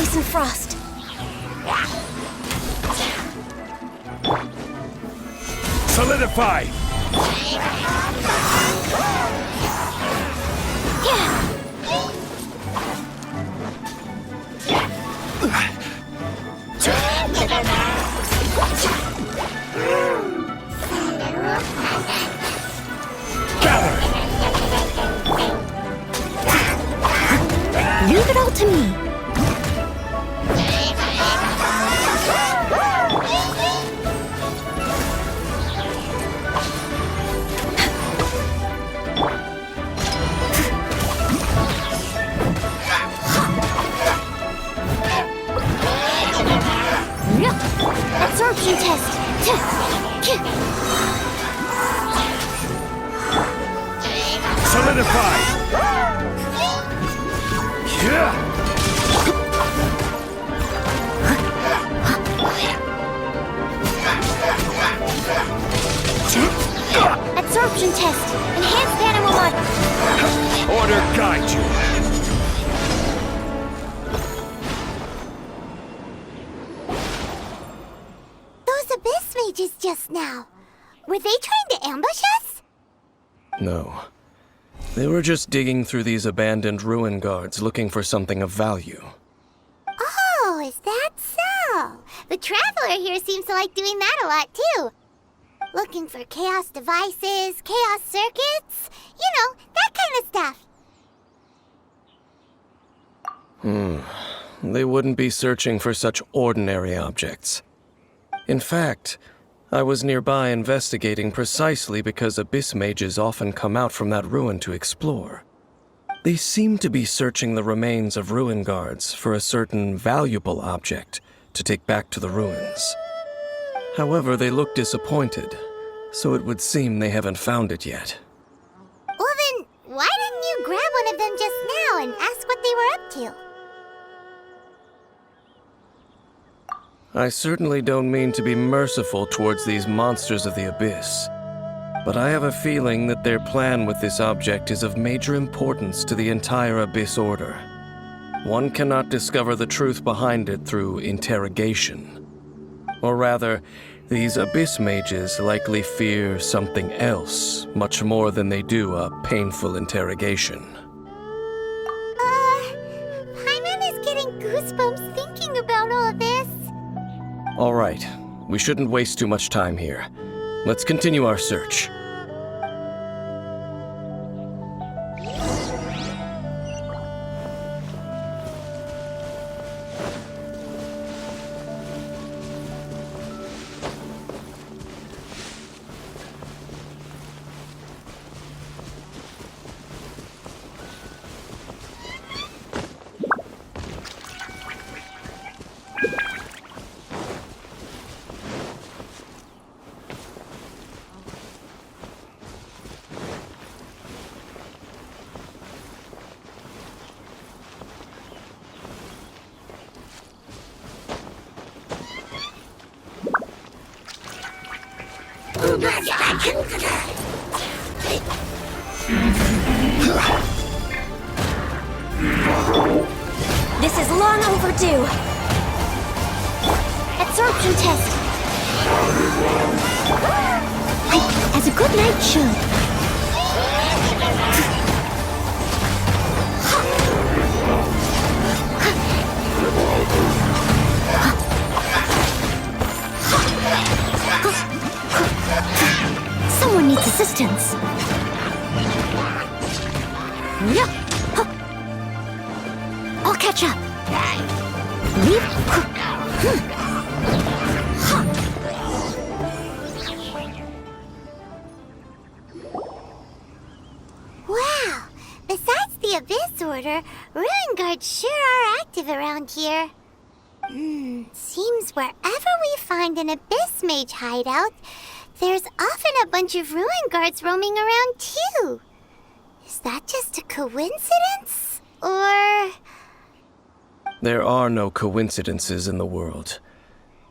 ice and frost. Solidify! Gather! Leave it all to me. Absorption test. Solidify! Absorption test. Enhanced animal model. Order guide you. Those abyss mages just now. Were they trying to ambush us? No. They were just digging through these abandoned ruin guards looking for something of value. Oh, is that so? The Traveler here seems to like doing that a lot, too. Looking for chaos devices, chaos circuits, you know, that kind of stuff. They wouldn't be searching for such ordinary objects. In fact, I was nearby investigating precisely because abyss mages often come out from that ruin to explore. They seem to be searching the remains of ruin guards for a certain valuable object to take back to the ruins. However, they look disappointed, so it would seem they haven't found it yet. Well then, why didn't you grab one of them just now and ask what they were up to? I certainly don't mean to be merciful towards these monsters of the abyss, but I have a feeling that their plan with this object is of major importance to the entire Abyss Order. One cannot discover the truth behind it through interrogation. Or rather, these abyss mages likely fear something else much more than they do a painful interrogation. Paimon is getting goosebumps thinking about all of this. All right, we shouldn't waste too much time here. Let's continue our search. This is long overdue. Absorption test. As a good knight should. Someone needs assistance. I'll catch up. Wow! Besides the Abyss Order, Ruin Guards sure are active around here. Seems wherever we find an Abyss Mage hideout, there's often a bunch of Ruin Guards roaming around too. Is that just a coincidence? Or... There are no coincidences in the world.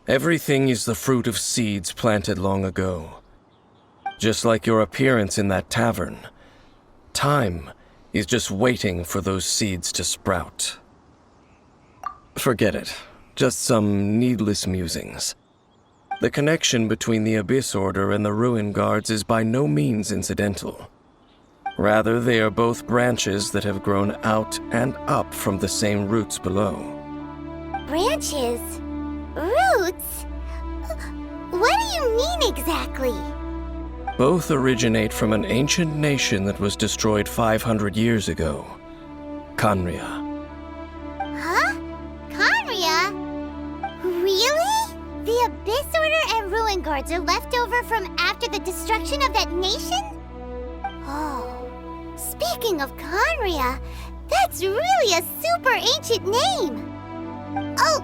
Everything is the fruit of seeds planted long ago. Just like your appearance in that tavern. Time is just waiting for those seeds to sprout. Forget it. Just some needless musings. The connection between the Abyss Order and the Ruin Guards is by no means incidental. Rather, they are both branches that have grown out and up from the same roots below. Branches? Roots? What do you mean exactly? Both originate from an ancient nation that was destroyed 500 years ago. Khaenri'ah. Huh? Khaenri'ah? Really? The Abyss Order and Ruin Guards are left over from after the destruction of that nation? Oh, speaking of Khaenri'ah, that's really a super ancient name. Oh,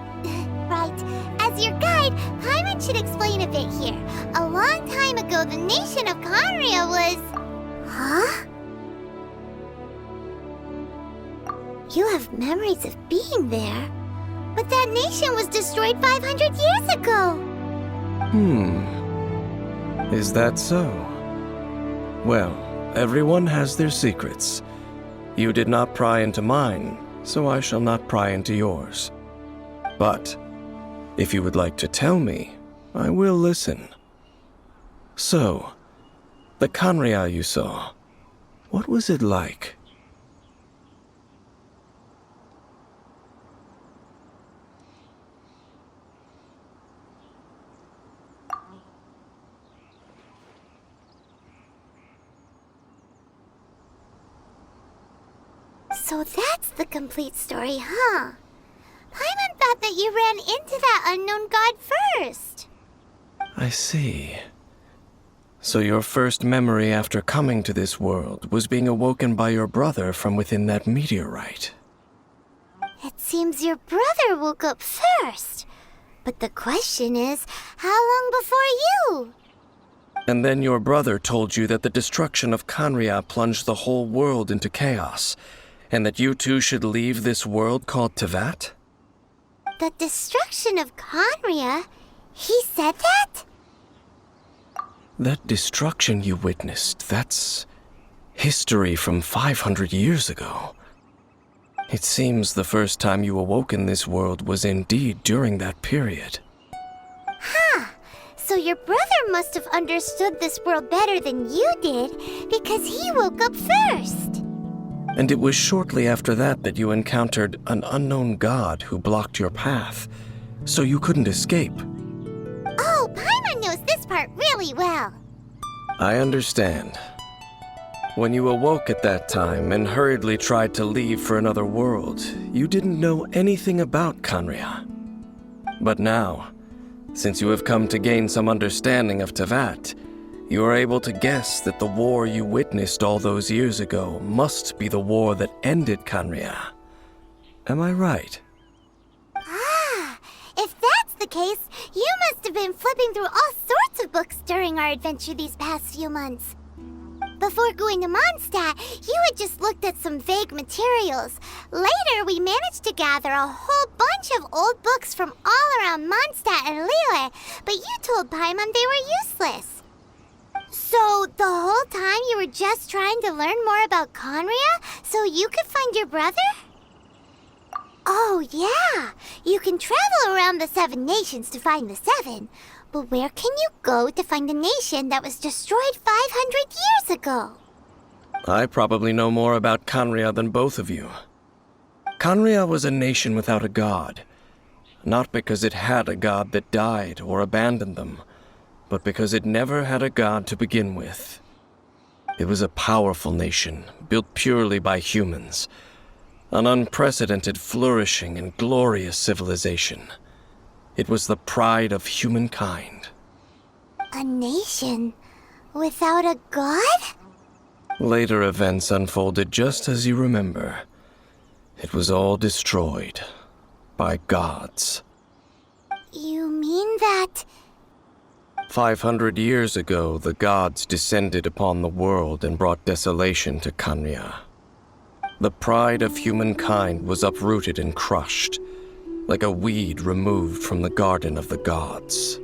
right. As your guide, Paimon should explain a bit here. A long time ago, the nation of Khaenri'ah was... Huh? You have memories of being there. But that nation was destroyed 500 years ago. Is that so? Well, everyone has their secrets. You did not pry into mine, so I shall not pry into yours. But if you would like to tell me, I will listen. So, the Khaenri'ah you saw, what was it like? So that's the complete story, huh? Paimon thought that you ran into that unknown god first. I see. So your first memory after coming to this world was being awoken by your brother from within that meteorite. It seems your brother woke up first. But the question is, how long before you? And then your brother told you that the destruction of Khaenri'ah plunged the whole world into chaos, and that you two should leave this world called Teyvat? The destruction of Khaenri'ah? He said that? That destruction you witnessed, that's history from 500 years ago. It seems the first time you awoke in this world was indeed during that period. Huh. So your brother must have understood this world better than you did, because he woke up first. And it was shortly after that that you encountered an unknown god who blocked your path, so you couldn't escape. Oh, Paimon knows this part really well. I understand. When you awoke at that time and hurriedly tried to leave for another world, you didn't know anything about Khaenri'ah. But now, since you have come to gain some understanding of Teyvat, you are able to guess that the war you witnessed all those years ago must be the war that ended Khaenri'ah. Am I right? Ah, if that's the case, you must have been flipping through all sorts of books during our adventure these past few months. Before going to Mondstadt, you had just looked at some vague materials. Later, we managed to gather a whole bunch of old books from all around Mondstadt and Liyue, but you told Paimon they were useless. So, the whole time you were just trying to learn more about Khaenri'ah so you could find your brother? Oh, yeah. You can travel around the 7 nations to find the 7. But where can you go to find a nation that was destroyed 500 years ago? I probably know more about Khaenri'ah than both of you. Khaenri'ah was a nation without a god. Not because it had a god that died or abandoned them, but because it never had a god to begin with. It was a powerful nation, built purely by humans. An unprecedented, flourishing, and glorious civilization. It was the pride of humankind. A nation without a god? Later events unfolded just as you remember. It was all destroyed by gods. You mean that... 500 years ago, the gods descended upon the world and brought desolation to Khaenri'ah. The pride of humankind was uprooted and crushed, like a weed removed from the garden of the gods.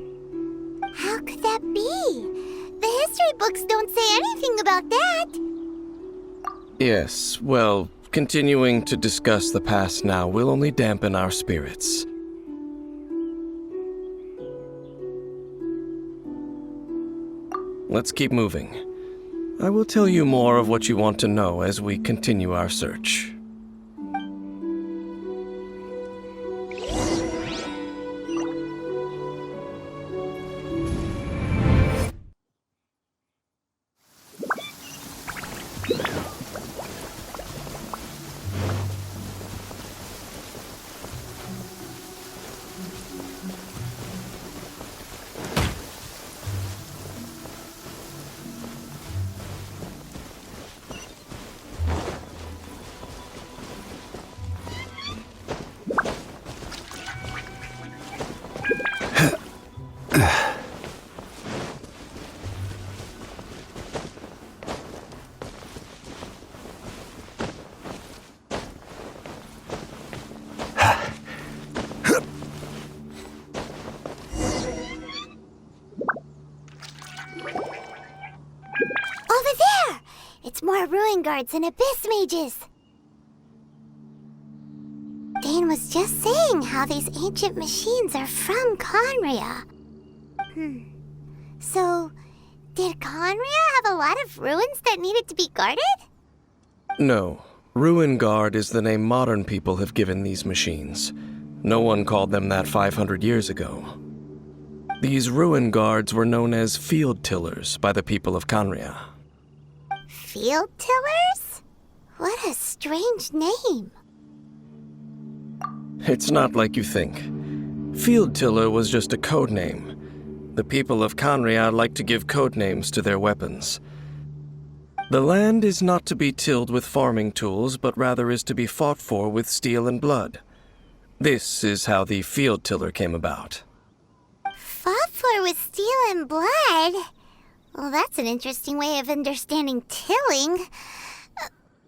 How could that be? The history books don't say anything about that. Yes, well, Continuing to discuss the past now will only dampen our spirits. Let's keep moving. I will tell you more of what you want to know as we continue our search. It's more ruin guards and abyss mages. Dane was just saying how these ancient machines are from Conria. So, did Conria have a lot of ruins that needed to be guarded? No. Ruin Guard is the name modern people have given these machines. No one called them that 500 years ago. These Ruin Guards were known as field tillers by the people of Conria. Field tillers? What a strange name. It's not like you think. Field tiller was just a code name. The people of Conria like to give code names to their weapons. The land is not to be tilled with farming tools, but rather is to be fought for with steel and blood. This is how the field tiller came about. Fought for with steel and blood? Well, that's an interesting way of understanding tilling.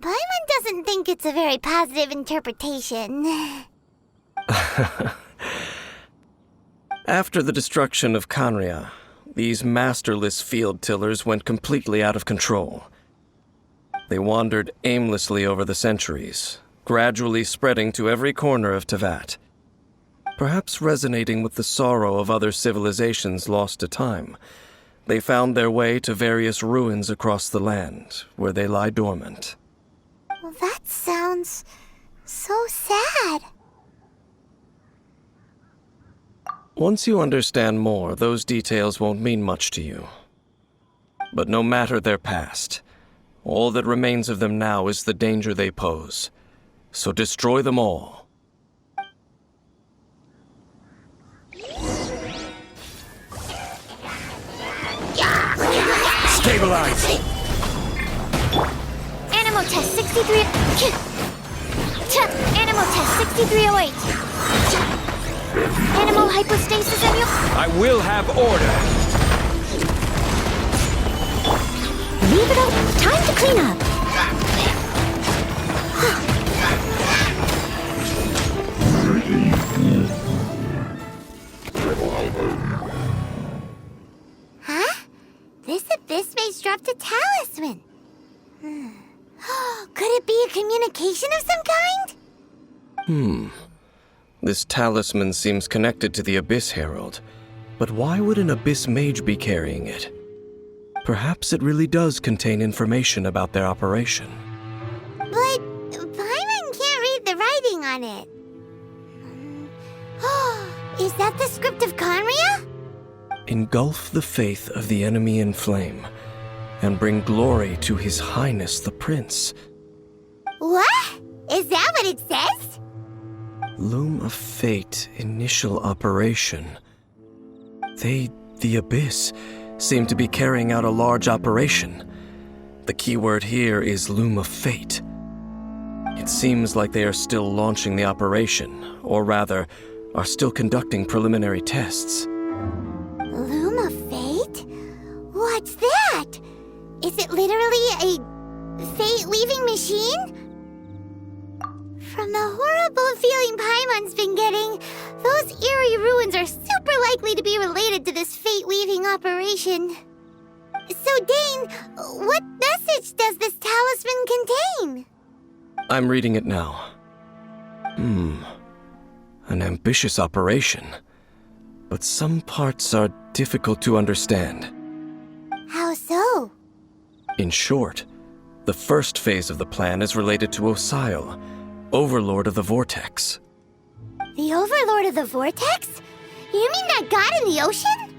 Paimon doesn't think it's a very positive interpretation. After the destruction of Conria, these masterless field tillers went completely out of control. They wandered aimlessly over the centuries, gradually spreading to every corner of Teyvat. Perhaps resonating with the sorrow of other civilizations lost to time, they found their way to various ruins across the land, where they lie dormant. Well, that sounds so sad. Once you understand more, those details won't mean much to you. But no matter their past, all that remains of them now is the danger they pose. So destroy them all. Stabilize! Animal test 63... Animal test 6308. Animal hypostasis I will have order! Leave it up. Time to clean up. Huh? This abyss mage dropped a talisman. Could it be a communication of some kind? This talisman seems connected to the Abyss Herald. But why would an Abyss Mage be carrying it? Perhaps it really does contain information about their operation. But Paimon can't read the writing on it. Is that the script of Conria? Engulf the faith of the enemy in flame, and bring glory to His Highness the Prince. What? Is that what it says? Loom of Fate initial operation. They, the Abyss, seem to be carrying out a large operation. The keyword here is Loom of Fate. It seems like they are still launching the operation, or rather, are still conducting preliminary tests. Loom of Fate? What's that? Is it literally a fate-weaving machine? From the horrible feeling Paimon's been getting, those eerie ruins are super likely to be related to this fate-weaving operation. So, Dane, what message does this talisman contain? I'm reading it now. An ambitious operation. But some parts are difficult to understand. How so? In short, the first phase of the plan is related to Osile, Overlord of the Vortex. The Overlord of the Vortex? You mean that god in the ocean?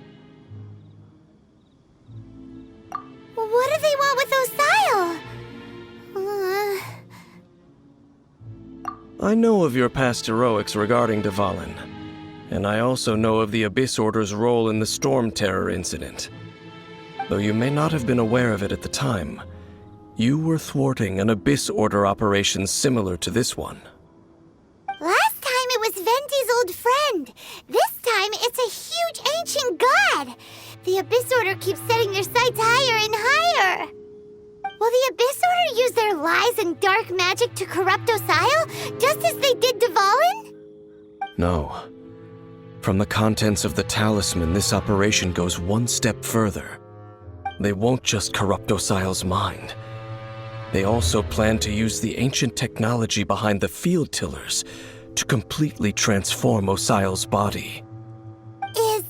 What do they want with Osile? I know of your past heroics regarding Dvalin, and I also know of the Abyss Order's role in the Storm Terror incident. Though you may not have been aware of it at the time, you were thwarting an Abyss Order operation similar to this one. Last time it was Venti's old friend. This time it's a huge ancient god. The Abyss Order keeps setting their sights higher and higher. Will the Abyss Order use their lies and dark magic to corrupt Osile, just as they did Dvalin? No. From the contents of the talisman, this operation goes one step further. They won't just corrupt Osile's mind. They also plan to use the ancient technology behind the field tillers to completely transform Osile's body. Is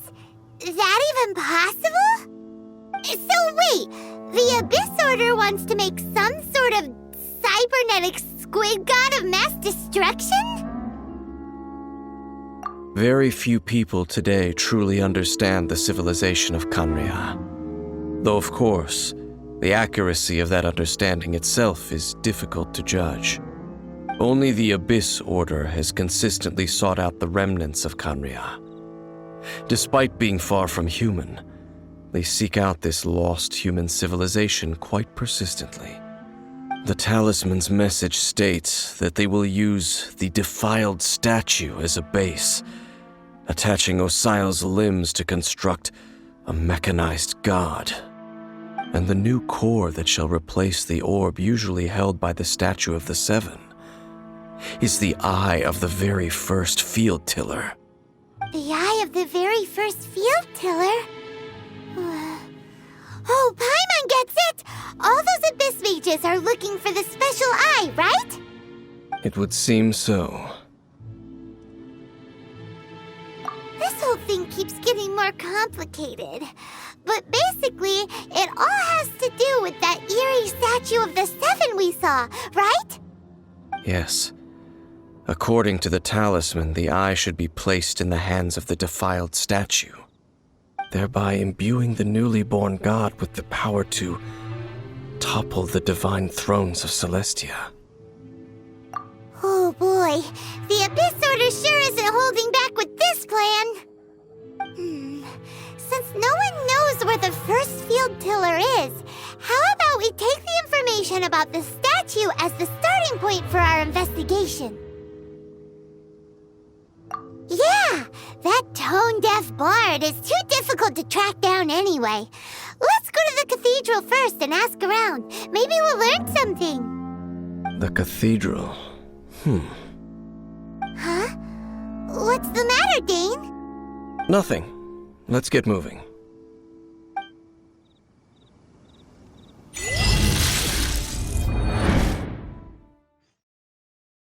that even possible? So wait, the Abyss Order wants to make some sort of cybernetic squid god of mass destruction? Very few people today truly understand the civilization of Khaenri'ah. Though of course, the accuracy of that understanding itself is difficult to judge. Only the Abyss Order has consistently sought out the remnants of Khaenri'ah. Despite being far from human, they seek out this lost human civilization quite persistently. The talisman's message states that they will use the defiled statue as a base, attaching Osile's limbs to construct a mechanized god. And the new core that shall replace the orb usually held by the Statue of the Seven is the eye of the very first field tiller. The eye of the very first field tiller? Oh, Paimon gets it! All those Abyss mages are looking for the special eye, right? It would seem so. This whole thing keeps getting more complicated. But basically, it all has to do with that eerie Statue of the Seven we saw, right? Yes. According to the talisman, the eye should be placed in the hands of the defiled statue, thereby imbuing the newly born god with the power to topple the divine thrones of Celestia. Oh boy, the Abyss Order sure isn't holding back with this plan. Since no one knows where the first field tiller is, how about we take the information about the statue as the starting point for our investigation? Yeah, that tone-deaf bard is too difficult to track down anyway. Let's go to the cathedral first and ask around. Maybe we'll learn something. The cathedral. Huh? What's the matter, Dane? Nothing. Let's get moving.